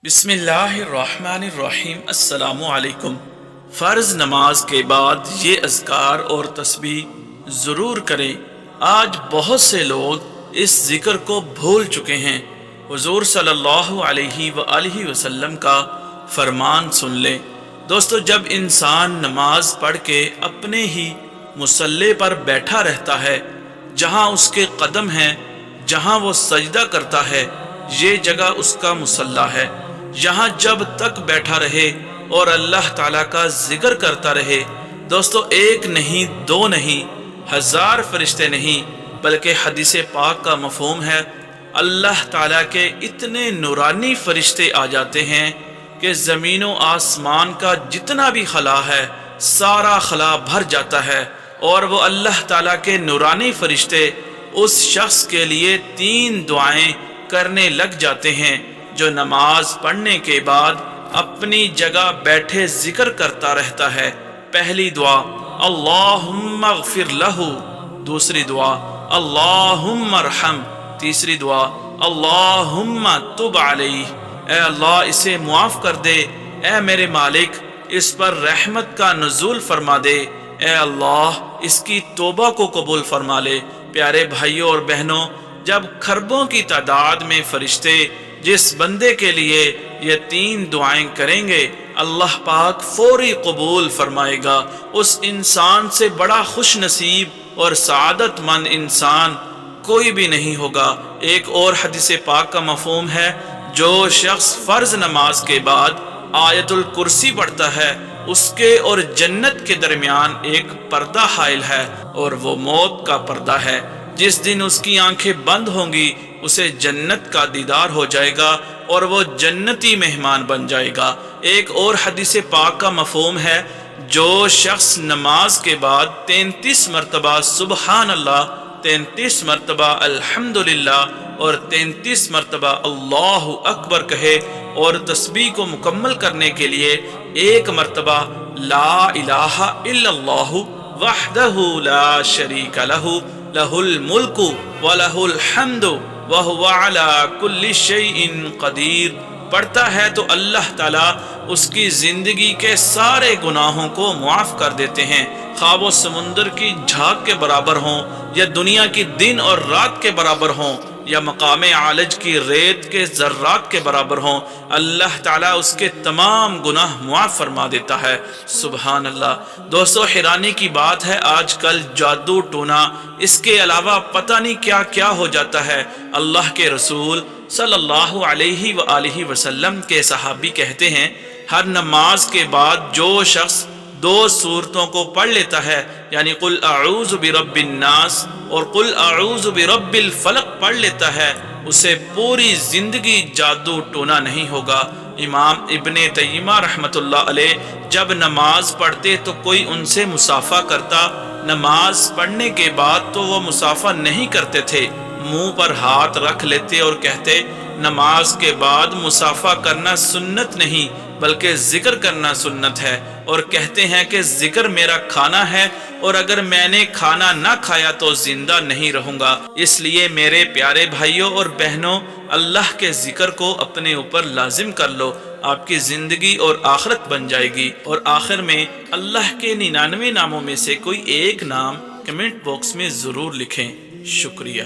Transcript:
बिस्मिल्लाहिर्रहमानिर्रहीम। अस्सलामु अलैकुम। फ़र्ज़ नमाज के बाद ये अज़कार और तस्बीह ज़रूर करें। आज बहुत से लोग इस ज़िक्र को भूल चुके हैं। हुज़ूर सल्लल्लाहु अलैहि वसल्लम का फरमान सुन लें। दोस्तों, जब इंसान नमाज पढ़ के अपने ही मुसल्ले पर बैठा रहता है, जहाँ उसके कदम हैं, जहाँ वो सजदा करता है, ये जगह उसका मुसल्ला है। यहाँ जब तक बैठा रहे और अल्लाह ताला का जिक्र करता रहे, दोस्तों, एक नहीं, दो नहीं, हजार फरिश्ते नहीं, बल्कि हदीस पाक का मफ़हूम है, अल्लाह ताला के इतने नूरानी फरिश्ते आ जाते हैं कि ज़मीन व आसमान का जितना भी खला है, सारा खला भर जाता है। और वो अल्लाह ताला के नूरानी फरिश्ते उस शख्स के लिए 3 दुआएं करने लग जाते हैं जो नमाज पढ़ने के बाद अपनी जगह बैठे जिक्र करता रहता है। पहली दुआ अल्लाहुम्मा अग़फ़िर लहू, दूसरी दुआ अल्लाहुम्मा अरहम, तीसरी दुआ अल्लाहुम्मा तुब अलैहि, ए अल्लाह इसे मुआफ़ कर दे, ए मेरे मालिक इस पर रहमत का नुज़ूल फरमा दे, ए अल्लाह इसकी तौबा को कबूल फरमा ले। प्यारे भाइयों और बहनों, जब खरबों की तादाद में फरिश्ते जिस बंदे के लिए ये 3 दुआएं करेंगे, अल्लाह पाक फौरी कबूल फरमाएगा। उस इंसान से बड़ा खुश नसीब और सआदतमंद इंसान कोई भी नहीं होगा। एक और हदीस पाक का मफ़हूम है, जो शख्स फ़र्ज नमाज के बाद आयतुल कुर्सी पढ़ता है, उसके और जन्नत के दरमियान एक पर्दा हाइल है, और वो मौत का पर्दा है। जिस दिन उसकी आंखें बंद होंगी, उसे जन्नत का दीदार हो जाएगा और वो जन्नती मेहमान बन जाएगा। एक और हदीस पाक का मफ़हूम है, जो शख्स नमाज के बाद 33 मरतबा सुबहान अल्लाह, 33 मरतबा अल्हम्दुलिल्लाह और 33 मरतबा अल्लाहु अकबर कहे, और तस्बीह को मुकम्मल करने के लिए 1 मरतबा ला इलाहा इल्लल्लाहु वहदहु ला शरीका लहु लहुल मुल्कु व लहुल हम्दु व हुवा अला कुल्लि शैइन कदीर पढ़ता है, तो अल्लाह ताला उसकी ज़िंदगी के सारे गुनाहों को मुआफ़ कर देते हैं। ख़्वाह वो समुंदर की झाग के बराबर हों, या दुनिया की दिन और रात के बराबर हों, या मकामे आलज की रेत के ज़र्रात के बराबर हों, अल्लाह ताला उसके तमाम गुनाह मुआफ़ फरमा देता है। सुबहान अल्लाह। दोस्तों, हैरानी की बात है, आजकल जादू टोना, इसके अलावा पता नहीं क्या क्या हो जाता है। अल्लाह के रसूल सल्लल्लाहु अलैहि वसल्लम के सहाबी कहते हैं, हर नमाज के बाद जो शख्स 2 सूरतों को पढ़ लेता है, यानी कुल अऊज़ु बिरब्बिन नास और कुल अऊज़ु बिरब्बिल फलक पढ़ लेता है, उसे पूरी जिंदगी जादू टोना नहीं होगा। इमाम इब्ने तैयमा रहमतुल्लाह अलैह जब नमाज पढ़ते तो कोई उनसे मुसाफा करता, नमाज पढ़ने के बाद तो वो मुसाफा नहीं करते थे, मुंह पर हाथ रख लेते और कहते, नमाज के बाद मुसाफा करना सुन्नत नहीं बल्कि जिक्र करना सुन्नत है। और कहते हैं कि जिक्र मेरा खाना है, और अगर मैंने खाना ना खाया तो जिंदा नहीं रहूंगा। इसलिए मेरे प्यारे भाइयों और बहनों, अल्लाह के जिक्र को अपने ऊपर लाजिम कर लो, आपकी जिंदगी और आखिरत बन जाएगी। और आखिर में अल्लाह के 99 नामों में से कोई एक नाम कमेंट बॉक्स में ज़रूर लिखें। शुक्रिया।